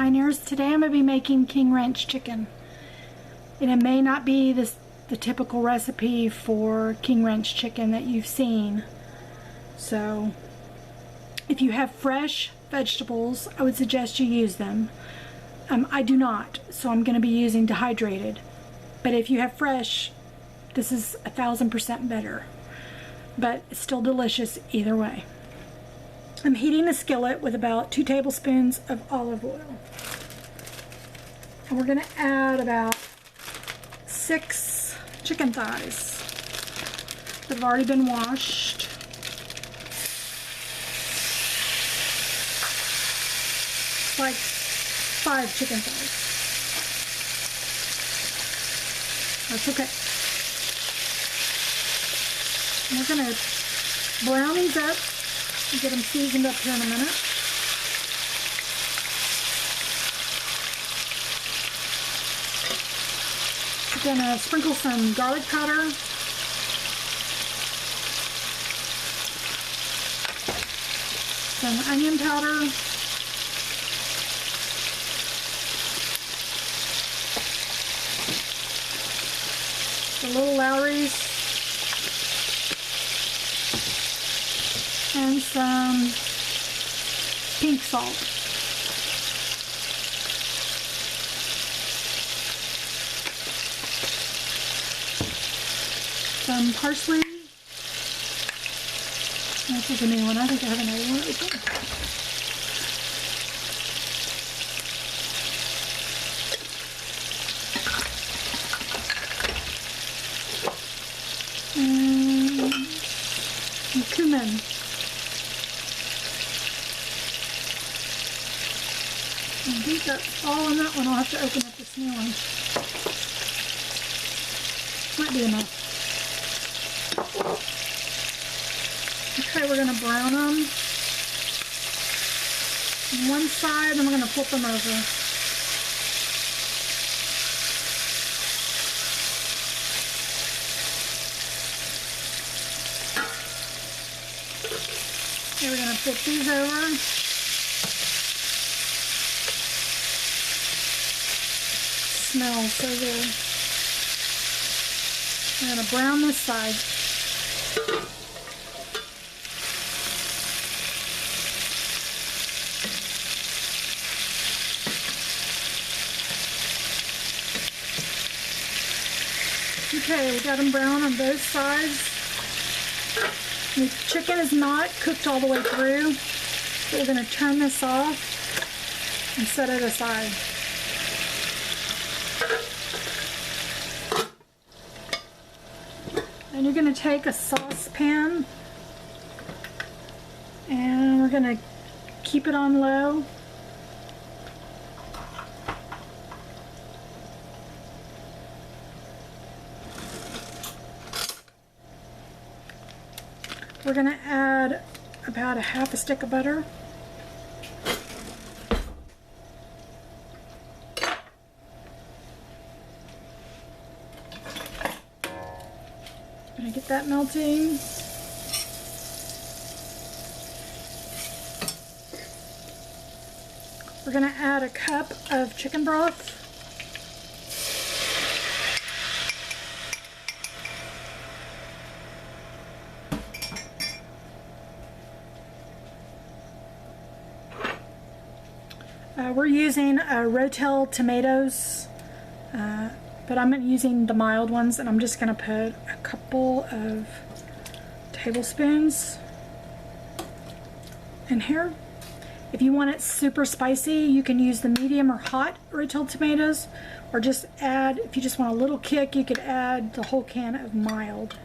Pioneers. Today I'm going to be making King Ranch chicken. And it may not be the typical recipe for King Ranch chicken that you've seen. So if you have fresh vegetables, I would suggest you use them. I do not, so I'm going to be using dehydrated. But if you have fresh, this is 1000% better. But it's still delicious either way. I'm heating a skillet with about 2 tablespoons of olive oil. And we're going to add about 6 chicken thighs that have already been washed. It's like 5 chicken thighs. That's okay. And we're going to brown these up and get them seasoned up here in a minute. We're going to sprinkle some garlic powder. Some onion powder. The little Lowry's. And some pink salt. Some parsley. This is a new one. I think I have another one open. And cumin. I think that's all in that one. I'll have to open up this new one. Might be enough. Okay, we're going to brown them on one side, and we're going to flip them over. Okay, we're going to flip these over. Smells so good. I'm going to brown this side. Okay, we got them brown on both sides. The chicken is not cooked all the way through, so we're going to turn this off and set it aside. And you're going to take a saucepan and we're going to keep it on low. We're going to add about 1/2 stick of butter. Gonna get that melting. We're gonna add a cup of chicken broth. We're using Rotel tomatoes. But I'm using the mild ones, and I'm just going to put a couple of tablespoons in here. If you want it super spicy, you can use the medium or hot Rotel tomatoes, or just add, if you just want a little kick, you could add the whole can of mild.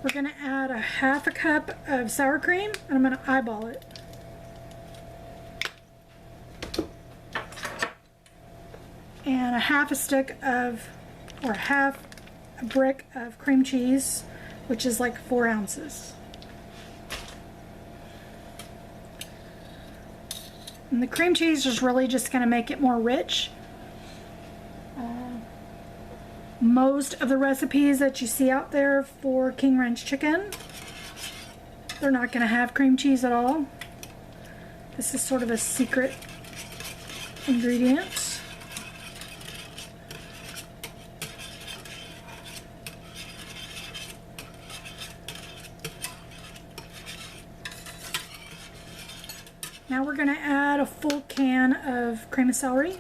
We're going to add 1/2 cup of sour cream, and I'm going to eyeball it. And 1/2 stick of, or 1/2 brick of cream cheese, which is like 4 ounces. And the cream cheese is really just going to make it more rich. Most of the recipes that you see out there for King Ranch chicken, they're not going to have cream cheese at all. This is sort of a secret ingredient. Now we're going to add a full can of cream of celery.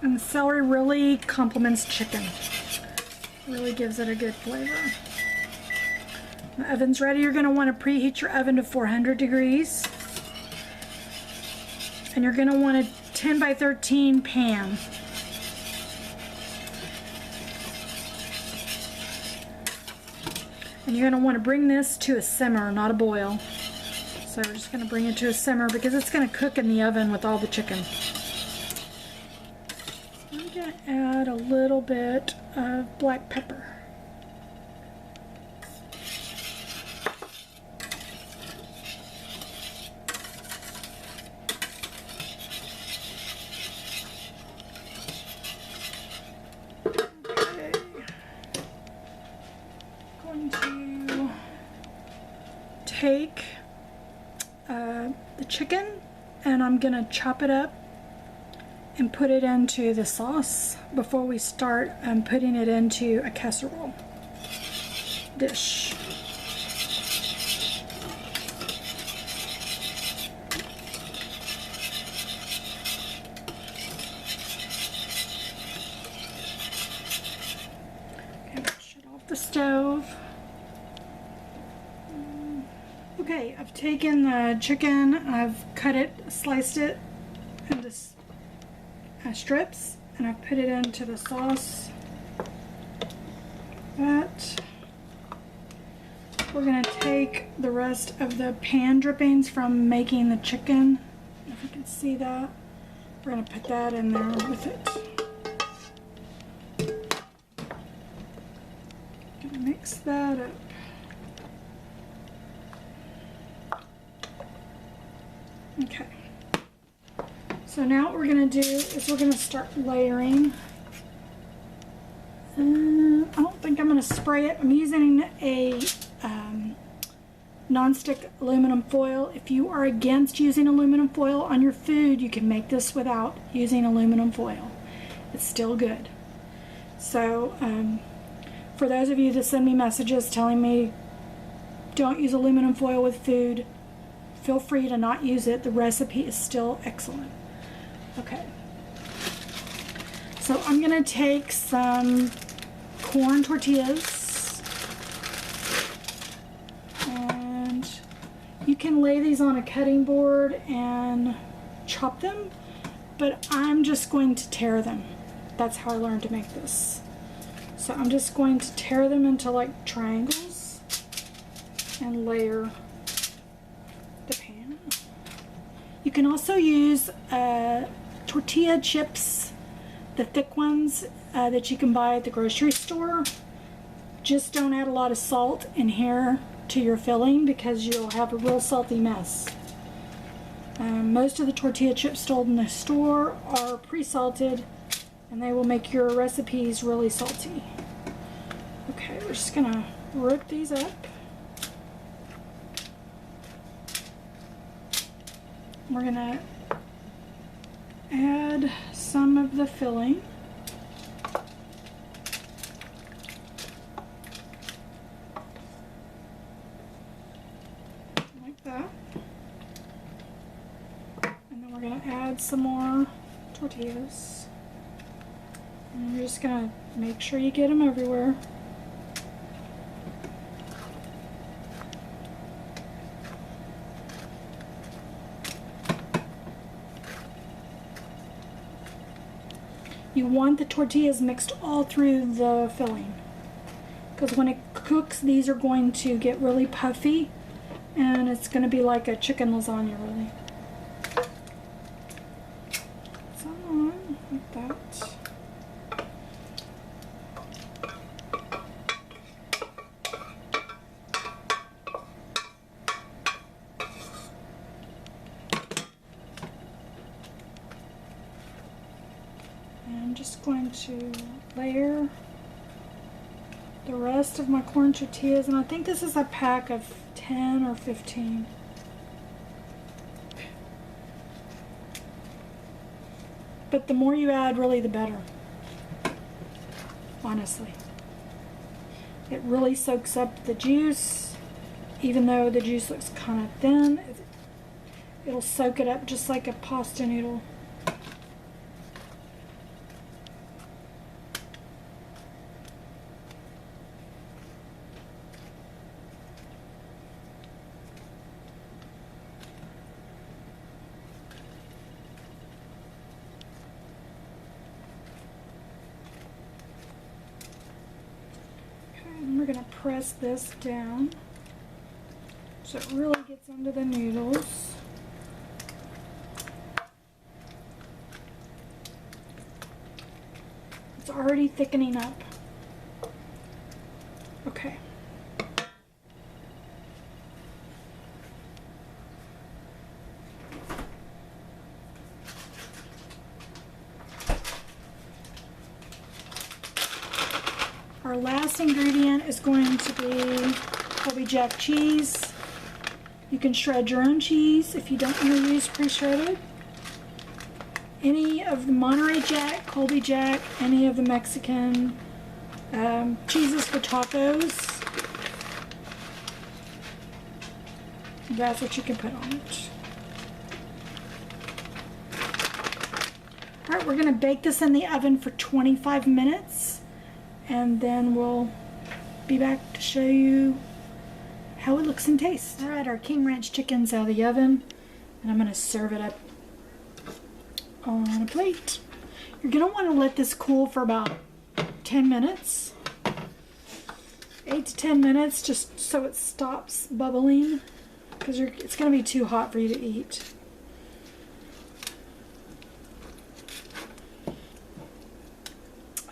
And the celery really complements chicken. Really gives it a good flavor. The oven's ready. You're going to want to preheat your oven to 400 degrees. And you're going to want a 10 by 13 pan. And you're going to want to bring this to a simmer, not a boil. So we're just going to bring it to a simmer because it's going to cook in the oven with all the chicken. I'm going to add a little bit of black pepper. Take the chicken and I'm gonna chop it up and put it into the sauce before we start putting it into a casserole dish. Okay, shut off the stove. Okay, I've taken the chicken, I've cut it, sliced it into strips, and I've put it into the sauce. That. We're going to take the rest of the pan drippings from making the chicken, if you can see that. We're going to put that in there with it. Gonna mix that up. Okay, so now what we're going to do is we're going to start layering. I don't think I'm going to spray it. I'm using a non-stick aluminum foil. If you are against using aluminum foil on your food, you can make this without using aluminum foil. It's still good. So for those of you that send me messages telling me don't use aluminum foil with food, feel free to not use it. The recipe is still excellent. Okay. So I'm going to take some corn tortillas. And you can lay these on a cutting board and chop them. But I'm just going to tear them. That's how I learned to make this. So I'm just going to tear them into like triangles and layer the pan. You can also use tortilla chips, the thick ones that you can buy at the grocery store. Just don't add a lot of salt in here to your filling because you'll have a real salty mess. Most of the tortilla chips sold in the store are pre-salted and they will make your recipes really salty. Okay, we're just gonna rip these up. We're gonna add some of the filling. Like that. And then we're gonna add some more tortillas. And you're just gonna make sure you get them everywhere. You want the tortillas mixed all through the filling, because when it cooks, these are going to get really puffy And it's going to be like a chicken lasagna, really. So, like that. I'm just going to layer the rest of my corn tortillas, and I think this is a pack of 10 or 15. But the more you add, really, the better. Honestly. It really soaks up the juice, even though the juice looks kind of thin. It'll soak it up just like a pasta noodle. We're going to press this down so it really gets into the noodles. It's already thickening up. Okay. Our last ingredient is going to be Colby Jack cheese. You can shred your own cheese if you don't want to use pre-shredded. Any of the Monterey Jack, Colby Jack, any of the Mexican cheeses for tacos. That's what you can put on it. Alright, we're going to bake this in the oven for 25 minutes. And then we'll be back to show you how it looks and tastes. Alright, our King Ranch chicken's out of the oven, and I'm going to serve it up on a plate. You're going to want to let this cool for about 10 minutes. 8 to 10 minutes, just so it stops bubbling, because it's going to be too hot for you to eat.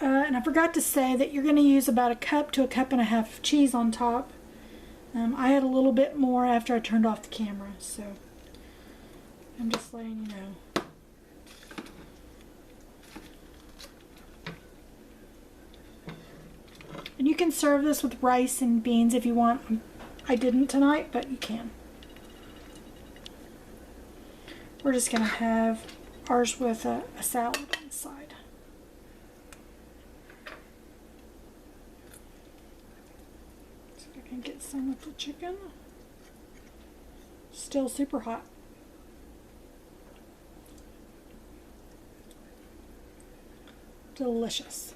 And I forgot to say that you're going to use about a cup to a cup and a half of cheese on top. I had a little bit more after I turned off the camera, so I'm just letting you know. And you can serve this with rice and beans if you want. I didn't tonight, but you can. We're just going to have ours with a salad on the side. And get some of the chicken. Still super hot. Delicious.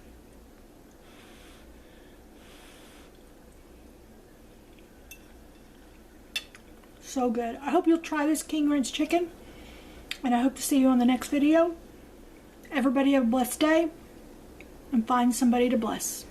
So good. I hope you'll try this King Ranch chicken, and I hope to see you on the next video. Everybody have a blessed day, and find somebody to bless.